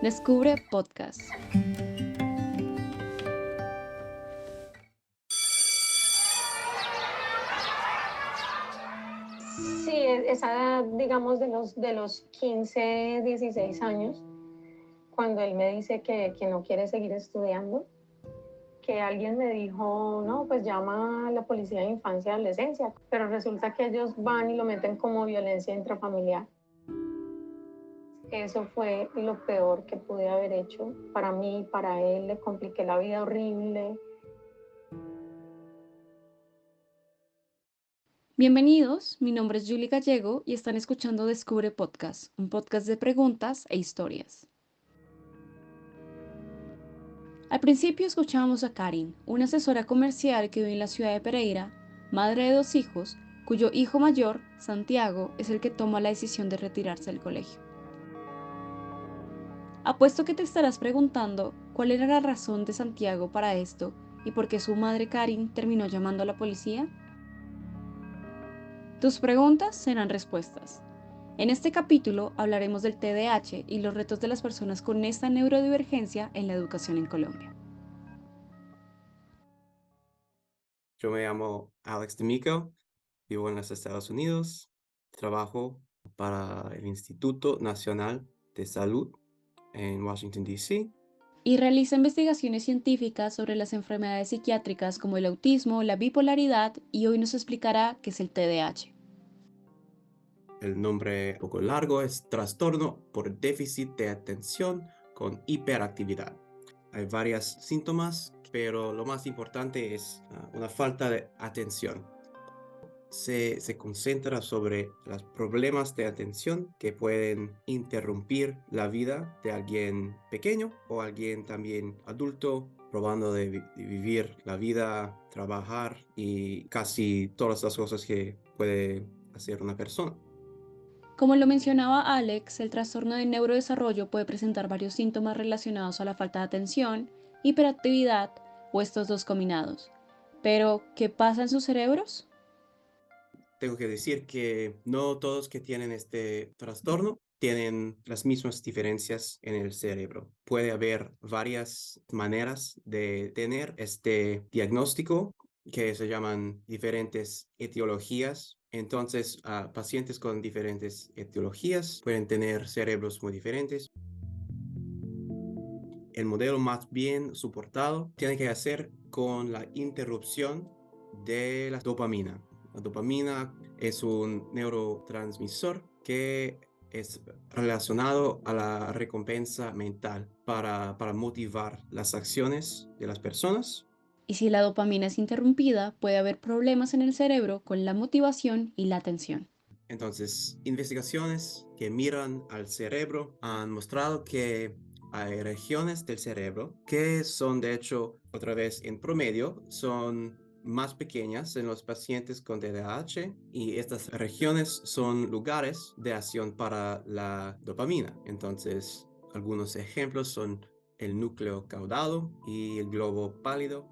Descubre Podcast. Sí, esa edad, digamos, de los 15, 16 años, cuando él me dice que no quiere seguir estudiando, que alguien me dijo, no, pues llama a la policía de infancia y adolescencia, pero resulta que ellos van y lo meten como violencia intrafamiliar. Eso fue lo peor que pude haber hecho para mí, para él, le compliqué la vida horrible. Bienvenidos, mi nombre es Julie Gallego y están escuchando Descubre Podcast, un podcast de preguntas e historias. Al principio escuchábamos a Karin, una asesora comercial que vive en la ciudad de Pereira, madre de 2 hijos, cuyo hijo mayor, Santiago, es el que toma la decisión de retirarse del colegio. Apuesto que te estarás preguntando cuál era la razón de Santiago para esto y por qué su madre Karin terminó llamando a la policía. Tus preguntas serán respuestas. En este capítulo hablaremos del TDAH y los retos de las personas con esta neurodivergencia en la educación en Colombia. Yo me llamo Alex D'Amico, vivo en los Estados Unidos, trabajo para el Instituto Nacional de Salud en Washington, D.C. Y realiza investigaciones científicas sobre las enfermedades psiquiátricas como el autismo, la bipolaridad y hoy nos explicará qué es el TDAH. El nombre un poco largo es Trastorno por Déficit de Atención con Hiperactividad. Hay varios síntomas, pero lo más importante es una falta de atención. Se concentra sobre los problemas de atención que pueden interrumpir la vida de alguien pequeño o alguien también adulto, probando de vivir la vida, trabajar y casi todas las cosas que puede hacer una persona. Como lo mencionaba Alex, el trastorno de neurodesarrollo puede presentar varios síntomas relacionados a la falta de atención, hiperactividad o estos dos combinados. Pero, ¿qué pasa en sus cerebros? Tengo que decir que no todos que tienen este trastorno tienen las mismas diferencias en el cerebro. Puede haber varias maneras de tener este diagnóstico que se llaman diferentes etiologías. Entonces, pacientes con diferentes etiologías pueden tener cerebros muy diferentes. El modelo más bien soportado tiene que hacer con la interrupción de la dopamina. La dopamina es un neurotransmisor que es relacionado a la recompensa mental para motivar las acciones de las personas. Y si la dopamina es interrumpida, puede haber problemas en el cerebro con la motivación y la atención. Entonces, investigaciones que miran al cerebro han mostrado que hay regiones del cerebro que son, de hecho, otra vez en promedio, son más pequeñas en los pacientes con TDAH y estas regiones son lugares de acción para la dopamina. Entonces, algunos ejemplos son el núcleo caudado y el globo pálido.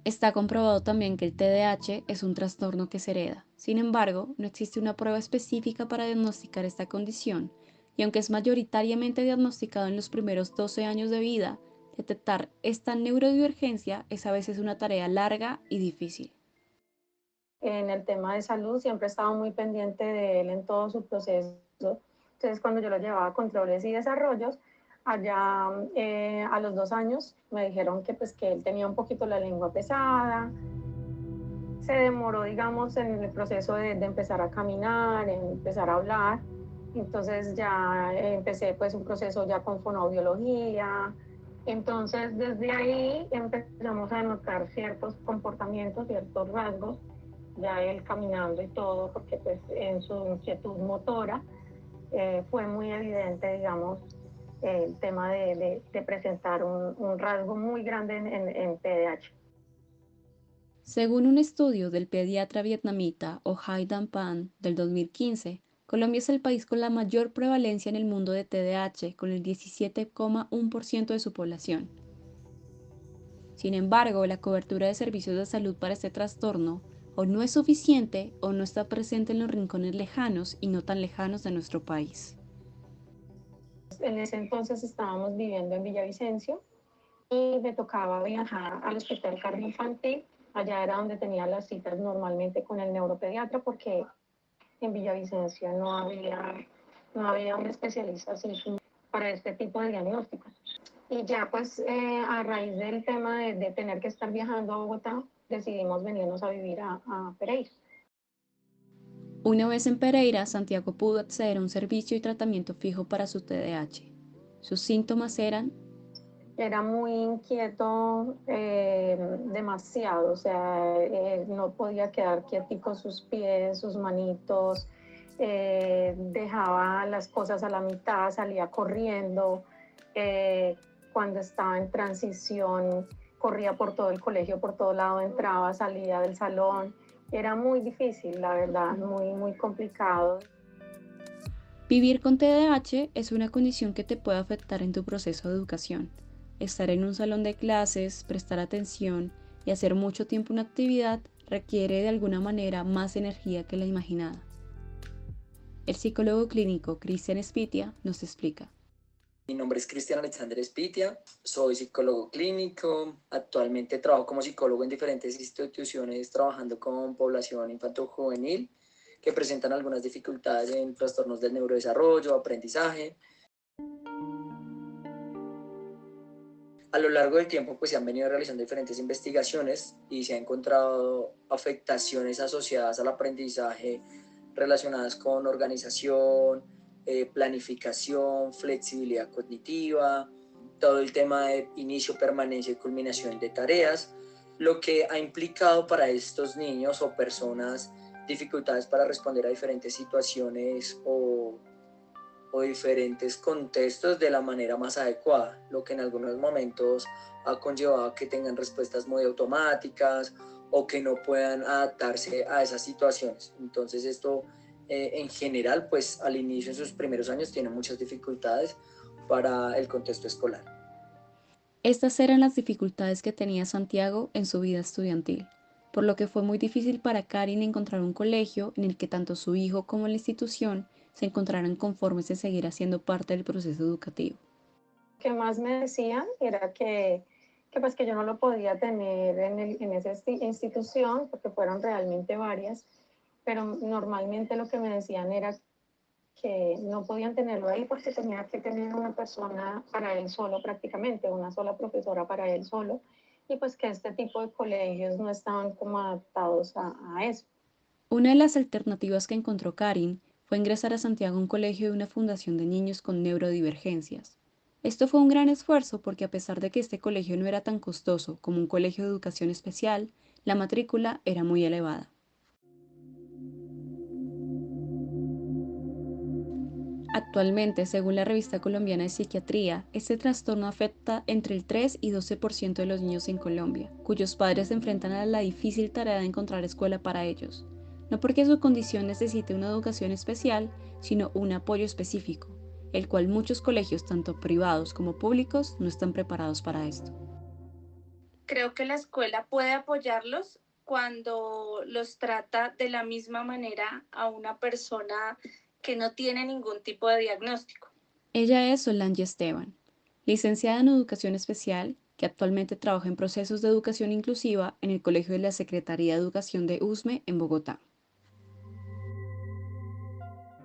Está comprobado también que el TDAH es un trastorno que se hereda. Sin embargo, no existe una prueba específica para diagnosticar esta condición, y aunque es mayoritariamente diagnosticado en los primeros 12 años de vida, detectar esta neurodivergencia es a veces una tarea larga y difícil. En el tema de salud siempre he estado muy pendiente de él en todo su proceso. Entonces, cuando yo lo llevaba a controles y desarrollos, allá a los 2 años me dijeron que, pues, que él tenía un poquito la lengua pesada. Se demoró, digamos, en el proceso de empezar a caminar, en empezar a hablar. Entonces ya empecé pues un proceso ya con fonoaudiología. Entonces desde ahí empezamos a notar ciertos comportamientos, ciertos rasgos, ya él caminando y todo, porque pues en su inquietud motora fue muy evidente, digamos, el tema de presentar un rasgo muy grande en TDAH. Según un estudio del pediatra vietnamita Oh Dan Pan del 2015, Colombia es el país con la mayor prevalencia en el mundo de TDAH, con el 17,1% de su población. Sin embargo, la cobertura de servicios de salud para este trastorno o no es suficiente o no está presente en los rincones lejanos y no tan lejanos de nuestro país. En ese entonces estábamos viviendo en Villavicencio y me tocaba viajar al Hospital Cardio Infantil. Allá era donde tenía las citas normalmente con el neuropediatra porque en Villavicencio no había un especialista así para este tipo de diagnósticos. Y ya pues a raíz del tema de tener que estar viajando a Bogotá, decidimos venirnos a vivir a Pereira. Una vez en Pereira, Santiago pudo acceder a un servicio y tratamiento fijo para su TDAH. Sus síntomas eran Era muy inquieto, demasiado, o sea, no podía quedar quietico sus pies, sus manitos, dejaba las cosas a la mitad, salía corriendo, cuando estaba en transición, corría por todo el colegio, por todo lado, entraba, salía del salón, era muy difícil, la verdad, muy complicado. vivir con TDAH es una condición que te puede afectar en tu proceso de educación. Estar en un salón de clases, prestar atención y hacer mucho tiempo una actividad requiere de alguna manera más energía que la imaginada. El psicólogo clínico Cristian Spitia nos explica. Mi nombre es Cristian Alexander Spitia, soy psicólogo clínico, actualmente trabajo como psicólogo en diferentes instituciones trabajando con población infanto-juvenil que presentan algunas dificultades en trastornos del neurodesarrollo, aprendizaje. A lo largo del tiempo pues se han venido realizando diferentes investigaciones y se han encontrado afectaciones asociadas al aprendizaje relacionadas con organización, planificación, flexibilidad cognitiva, todo el tema de inicio, permanencia y culminación de tareas, lo que ha implicado para estos niños o personas dificultades para responder a diferentes situaciones o diferentes contextos de la manera más adecuada, lo que en algunos momentos ha conllevado que tengan respuestas muy automáticas o que no puedan adaptarse a esas situaciones. Entonces esto en general, pues al inicio en sus primeros años tiene muchas dificultades para el contexto escolar. Estas eran las dificultades que tenía Santiago en su vida estudiantil, por lo que fue muy difícil para Karin encontrar un colegio en el que tanto su hijo como la institución se encontraran conformes de seguir haciendo parte del proceso educativo. Lo que más me decían era pues que yo no lo podía tener en esa institución, porque fueron realmente varias, pero normalmente lo que me decían era que no podían tenerlo ahí porque tenía que tener una persona para él solo prácticamente, una sola profesora para él solo, y pues que este tipo de colegios no estaban como adaptados a eso. Una de las alternativas que encontró Karin fue ingresar a Santiago a un colegio de una fundación de niños con neurodivergencias. Esto fue un gran esfuerzo porque a pesar de que este colegio no era tan costoso como un colegio de educación especial, la matrícula era muy elevada. Actualmente, según la revista colombiana de psiquiatría, este trastorno afecta entre el 3 y 12% de los niños en Colombia, cuyos padres se enfrentan a la difícil tarea de encontrar escuela para ellos, no porque su condición necesite una educación especial, sino un apoyo específico, el cual muchos colegios, tanto privados como públicos, no están preparados para esto. Creo que la escuela puede apoyarlos cuando los trata de la misma manera a una persona que no tiene ningún tipo de diagnóstico. Ella es Solange Esteban, licenciada en Educación Especial, que actualmente trabaja en procesos de educación inclusiva en el Colegio de la Secretaría de Educación de USME en Bogotá.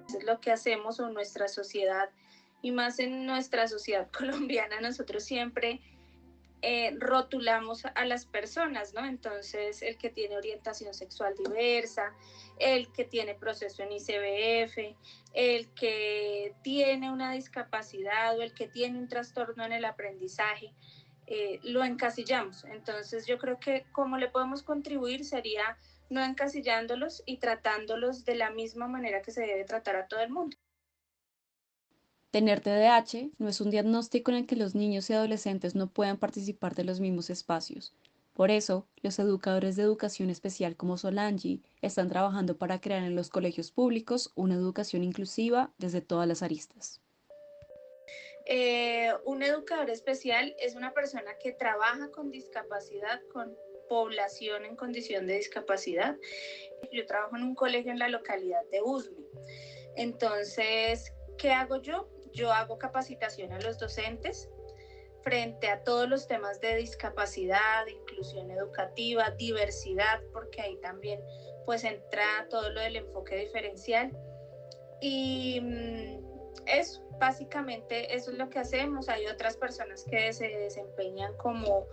Eso es lo que hacemos en nuestra sociedad y más en nuestra sociedad colombiana. Nosotros siempre rotulamos a las personas, ¿no? Entonces, el que tiene orientación sexual diversa, el que tiene proceso en ICBF, el que tiene una discapacidad o el que tiene un trastorno en el aprendizaje, lo encasillamos. Entonces, yo creo que cómo le podemos contribuir sería no encasillándolos y tratándolos de la misma manera que se debe tratar a todo el mundo. Tener TDAH no es un diagnóstico en el que los niños y adolescentes no puedan participar de los mismos espacios. Por eso, los educadores de educación especial como Solange están trabajando para crear en los colegios públicos una educación inclusiva desde todas las aristas. Un educador especial es una persona que trabaja con discapacidad, con población en condición de discapacidad. Yo trabajo en un colegio en la localidad de Usme. Entonces, ¿qué hago yo? yo hago capacitación a los docentes frente a todos los temas de discapacidad, inclusión educativa, diversidad, porque ahí también pues entra todo lo del enfoque diferencial. Y eso, básicamente eso es lo que hacemos. Hay otras personas que se desempeñan como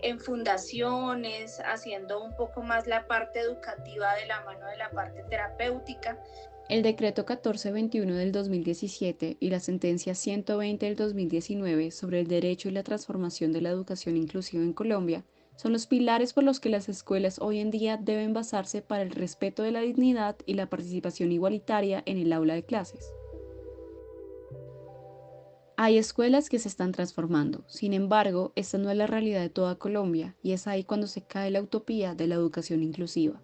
en fundaciones, haciendo un poco más la parte educativa de la mano de la parte terapéutica. El decreto 1421 del 2017 y la sentencia 120 del 2019 sobre el derecho y la transformación de la educación inclusiva en Colombia son los pilares por los que las escuelas hoy en día deben basarse para el respeto de la dignidad y la participación igualitaria en el aula de clases. Hay escuelas que se están transformando, sin embargo, esta no es la realidad de toda Colombia y es ahí cuando se cae la utopía de la educación inclusiva.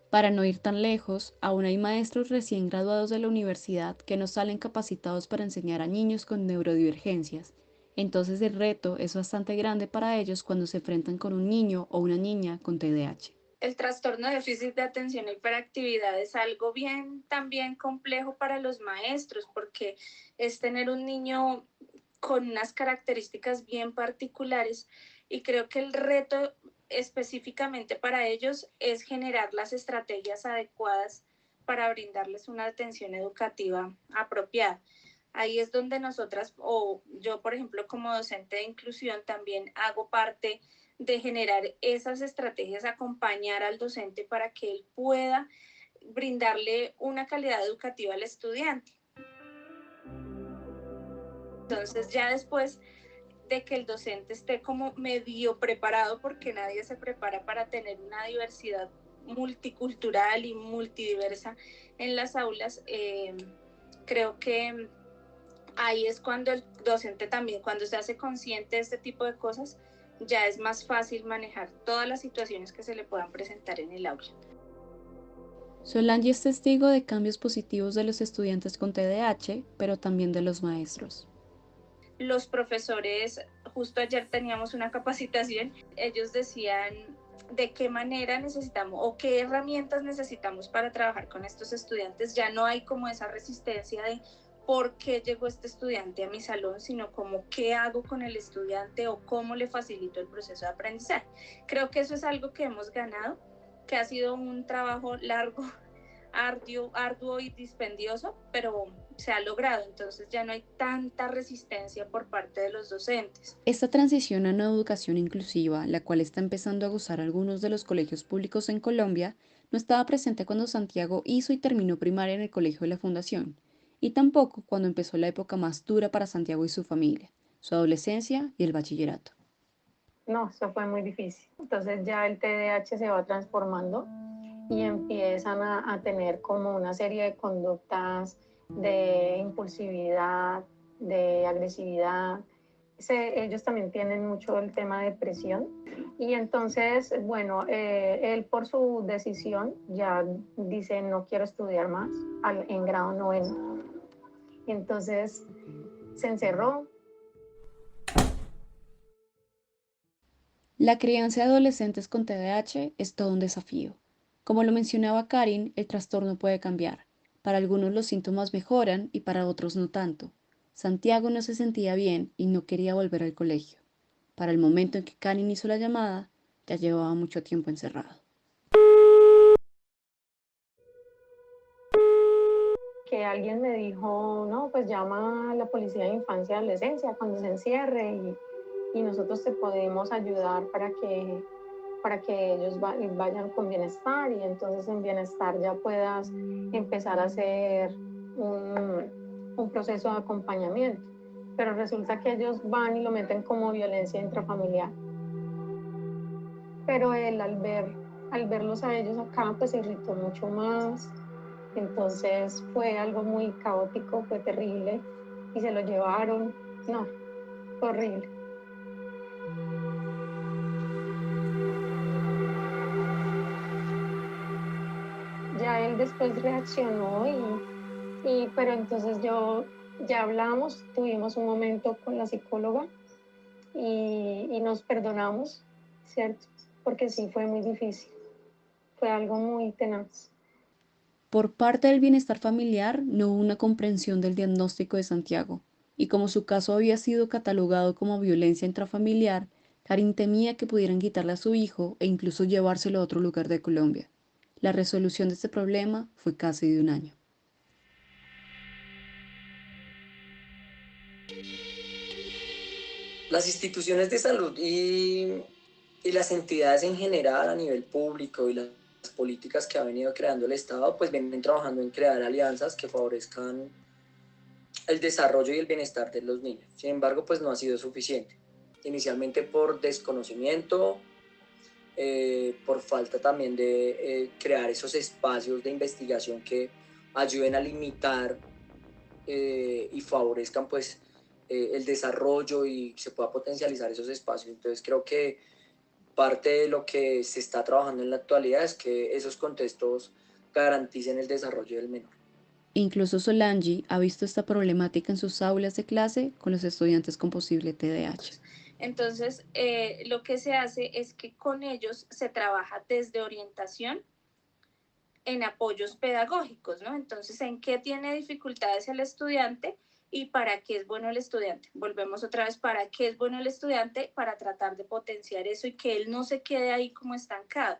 Para no ir tan lejos, aún hay maestros recién graduados de la universidad que no salen capacitados para enseñar a niños con neurodivergencias. Entonces el reto es bastante grande para ellos cuando se enfrentan con un niño o una niña con TDAH. El trastorno de déficit de atención e hiperactividad es algo bien también complejo para los maestros porque es tener un niño con unas características bien particulares y creo que el reto específicamente para ellos es generar las estrategias adecuadas para brindarles una atención educativa apropiada. Ahí es donde nosotras, o yo por ejemplo como docente de inclusión, también hago parte de generar esas estrategias, acompañar al docente para que él pueda brindarle una calidad educativa al estudiante. Entonces ya después de que el docente esté como medio preparado, porque nadie se prepara para tener una diversidad multicultural y multidiversa en las aulas, creo que ahí es cuando el docente también, cuando se hace consciente de este tipo de cosas, ya es más fácil manejar todas las situaciones que se le puedan presentar en el aula. Solange es testigo de cambios positivos de los estudiantes con TDAH, pero también de los maestros. Los profesores, justo ayer teníamos una capacitación, ellos decían de qué manera necesitamos o qué herramientas necesitamos para trabajar con estos estudiantes. Ya no hay como esa resistencia de por qué llegó este estudiante a mi salón, sino como qué hago con el estudiante o cómo le facilito el proceso de aprendizaje. Creo que eso es algo que hemos ganado, que ha sido un trabajo largo, arduo y dispendioso, pero se ha logrado, entonces ya no hay tanta resistencia por parte de los docentes. Esta transición a una educación inclusiva, la cual está empezando a gozar algunos de los colegios públicos en Colombia, no estaba presente cuando Santiago hizo y terminó primaria en el colegio de la Fundación, y tampoco cuando empezó la época más dura para Santiago y su familia, su adolescencia y el bachillerato. No, eso fue muy difícil. Entonces ya el TDAH se va transformando y empiezan a tener como una serie de conductas de impulsividad, de agresividad. Ellos también tienen mucho el tema de depresión y entonces, bueno, él por su decisión ya dice no quiero estudiar más en grado noveno. Entonces se encerró. La crianza de adolescentes con TDAH es todo un desafío. Como lo mencionaba Karin, el trastorno puede cambiar. Para algunos los síntomas mejoran y para otros no tanto. Santiago no se sentía bien y no quería volver al colegio. Para el momento en que Karin hizo la llamada, ya llevaba mucho tiempo encerrado. Que alguien me dijo, no, pues llama a la policía de infancia y adolescencia cuando se encierre y nosotros te podemos ayudar para que ellos vayan con bienestar y entonces en bienestar ya puedas empezar a hacer un proceso de acompañamiento. Pero resulta que ellos van y lo meten como violencia intrafamiliar. Pero él al verlos a ellos acá, pues se irritó mucho más. Entonces fue algo muy caótico, fue terrible y se lo llevaron. No, fue horrible. Ya él después reaccionó pero entonces ya hablamos, tuvimos un momento con la psicóloga y nos perdonamos, ¿cierto? Porque sí fue muy difícil, fue algo muy tenaz. Por parte del bienestar familiar, no hubo una comprensión del diagnóstico de Santiago, y como su caso había sido catalogado como violencia intrafamiliar, Karin temía que pudieran quitarle a su hijo e incluso llevárselo a otro lugar de Colombia. La resolución de este problema fue casi de un año. Las instituciones de salud y las entidades en general a nivel público y las políticas que ha venido creando el Estado, pues vienen trabajando en crear alianzas que favorezcan el desarrollo y el bienestar de los niños. Sin embargo, pues no ha sido suficiente. Inicialmente por desconocimiento, por falta también de crear esos espacios de investigación que ayuden a limitar y favorezcan pues el desarrollo y se pueda potencializar esos espacios. Entonces creo que parte de lo que se está trabajando en la actualidad es que esos contextos garanticen el desarrollo del menor. Incluso Solange ha visto esta problemática en sus aulas de clase con los estudiantes con posible TDAH. Entonces, lo que se hace es que con ellos se trabaja desde orientación en apoyos pedagógicos, ¿no? Entonces, ¿en qué tiene dificultades el estudiante y para qué es bueno el estudiante? Volvemos otra vez, ¿para qué es bueno el estudiante? Para tratar de potenciar eso y que él no se quede ahí como estancado.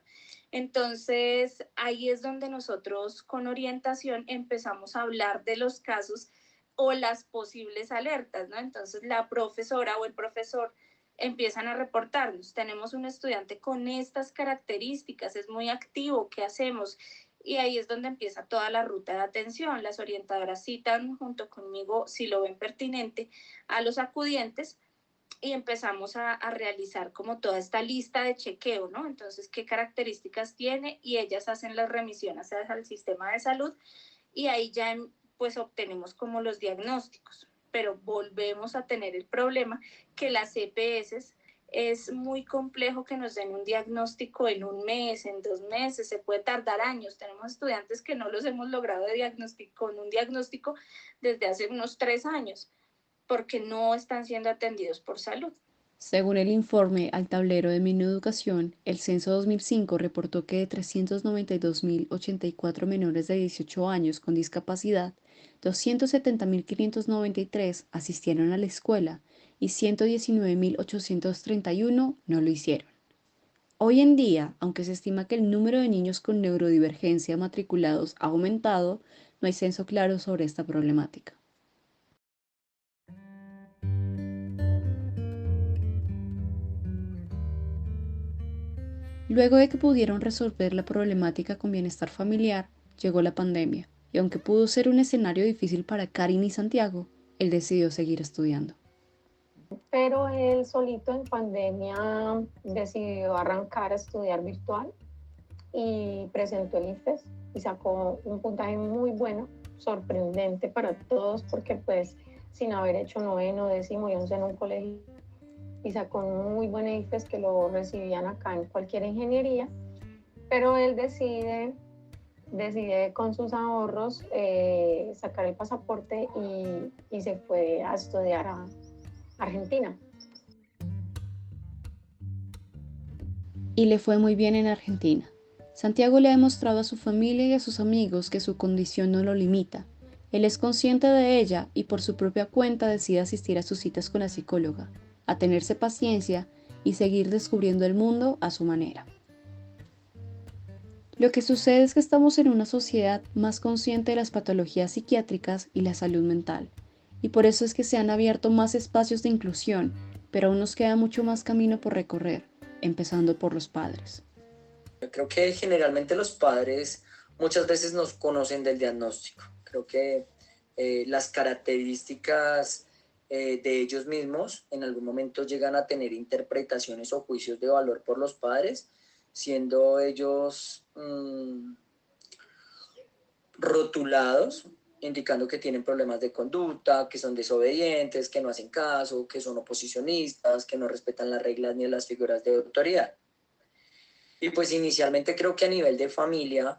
Entonces, ahí es donde nosotros con orientación empezamos a hablar de los casos o las posibles alertas, ¿no? Entonces, la profesora o el profesor empiezan a reportarnos, tenemos un estudiante con estas características, es muy activo, ¿qué hacemos? Y ahí es donde empieza toda la ruta de atención. Las orientadoras citan junto conmigo, si lo ven pertinente, a los acudientes y empezamos a realizar como toda esta lista de chequeo, ¿no? Entonces, ¿qué características tiene? Y ellas hacen las remisiones al sistema de salud y ahí ya pues obtenemos como los diagnósticos. Pero volvemos a tener el problema que las EPS es muy complejo que nos den un diagnóstico en un mes, en 2 meses, se puede tardar años. Tenemos estudiantes que no los hemos logrado con un diagnóstico desde hace unos 3 años, porque no están siendo atendidos por salud. Según el informe al tablero de Mineducación, el censo 2005 reportó que de 392.084 menores de 18 años con discapacidad, 270.593 asistieron a la escuela y 119.831 no lo hicieron. Hoy en día, aunque se estima que el número de niños con neurodivergencia matriculados ha aumentado, no hay censo claro sobre esta problemática. Luego de que pudieron resolver la problemática con bienestar familiar, llegó la pandemia, y aunque pudo ser un escenario difícil para Karin y Santiago, él decidió seguir estudiando. Pero él solito en pandemia decidió arrancar a estudiar virtual y presentó el IFES y sacó un puntaje muy bueno, sorprendente para todos porque pues sin haber hecho noveno, décimo y 11 en un colegio y sacó un muy buen IFES que lo recibían acá en cualquier ingeniería, pero él decide con sus ahorros sacar el pasaporte y se fue a estudiar a Argentina. Y le fue muy bien en Argentina. Santiago le ha demostrado a su familia y a sus amigos que su condición no lo limita. Él es consciente de ella y por su propia cuenta decide asistir a sus citas con la psicóloga, a tenerse paciencia y seguir descubriendo el mundo a su manera. Lo que sucede es que estamos en una sociedad más consciente de las patologías psiquiátricas y la salud mental, y por eso es que se han abierto más espacios de inclusión, pero aún nos queda mucho más camino por recorrer, empezando por los padres. Yo creo que generalmente los padres muchas veces nos conocen del diagnóstico. Creo que las características de ellos mismos en algún momento llegan a tener interpretaciones o juicios de valor por los padres, siendo ellos rotulados, indicando que tienen problemas de conducta, que son desobedientes, que no hacen caso, que son oposicionistas, que no respetan las reglas ni las figuras de autoridad. Y pues inicialmente creo que a nivel de familia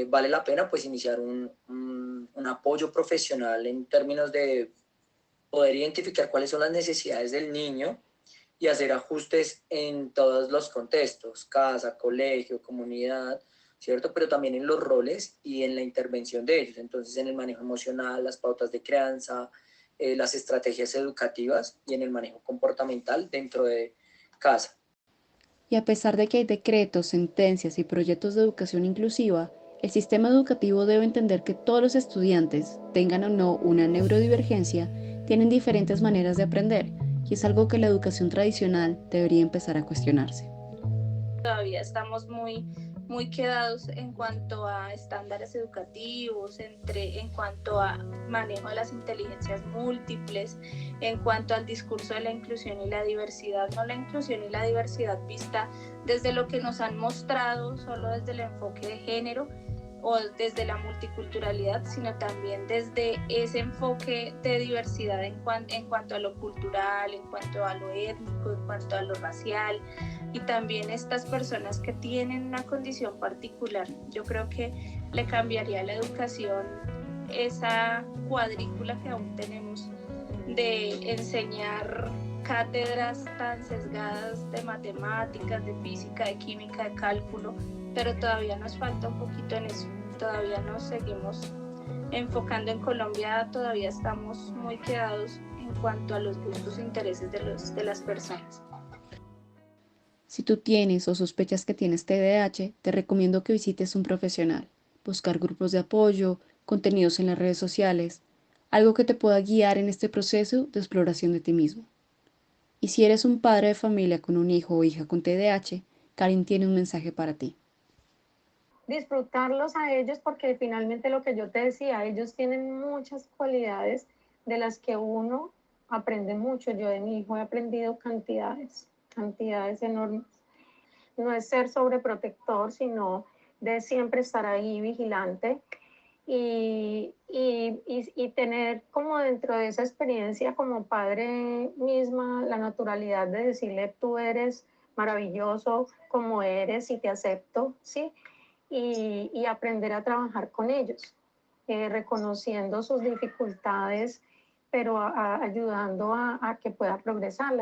vale la pena pues iniciar un apoyo profesional en términos de poder identificar cuáles son las necesidades del niño y hacer ajustes en todos los contextos, casa, colegio, comunidad, ¿cierto? Pero también en los roles y en la intervención de ellos. Entonces, en el manejo emocional, las pautas de crianza, las estrategias educativas y en el manejo comportamental dentro de casa. Y a pesar de que hay decretos, sentencias y proyectos de educación inclusiva, el sistema educativo debe entender que todos los estudiantes, tengan o no una neurodivergencia, tienen diferentes maneras de aprender, y es algo que la educación tradicional debería empezar a cuestionarse. Todavía estamos muy quedados en cuanto a estándares educativos, en cuanto a manejo de las inteligencias múltiples, en cuanto al discurso de la inclusión y la diversidad, no la inclusión y la diversidad vista desde lo que nos han mostrado, solo desde el enfoque de género o desde la multiculturalidad, sino también desde ese enfoque de diversidad en cuanto a lo cultural, en cuanto a lo étnico, en cuanto a lo racial, y también estas personas que tienen una condición particular. Yo creo que le cambiaría a la educación esa cuadrícula que aún tenemos de enseñar cátedras tan sesgadas de matemáticas, de física, de química, de cálculo, pero todavía nos falta un poquito en eso. Todavía nos seguimos enfocando en Colombia, todavía estamos muy quedados en cuanto a los gustos e intereses de las personas. Si tú tienes o sospechas que tienes TDAH, te recomiendo que visites un profesional, buscar grupos de apoyo, contenidos en las redes sociales, algo que te pueda guiar en este proceso de exploración de ti mismo. Y si eres un padre de familia con un hijo o hija con TDAH, Karin tiene un mensaje para ti. Disfrutarlos a ellos, porque finalmente lo que yo te decía, ellos tienen muchas cualidades de las que uno aprende mucho. Yo de mi hijo he aprendido cantidades enormes. No es ser sobreprotector, sino de siempre estar ahí vigilante y tener como dentro de esa experiencia como padre misma la naturalidad de decirle: tú eres maravilloso como eres y te acepto, ¿sí? Y aprender a trabajar con ellos, reconociendo sus dificultades, pero ayudando a que pueda progresar.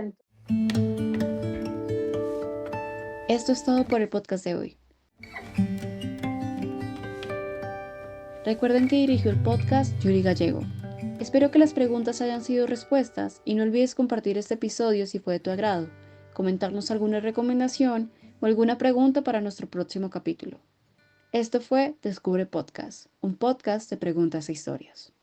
Esto es todo por el podcast de hoy. Recuerden que dirigió el podcast Yuri Gallego. Espero que las preguntas hayan sido respuestas y no olvides compartir este episodio si fue de tu agrado, comentarnos alguna recomendación o alguna pregunta para nuestro próximo capítulo. Esto fue Descubre Podcast, un podcast de preguntas e historias.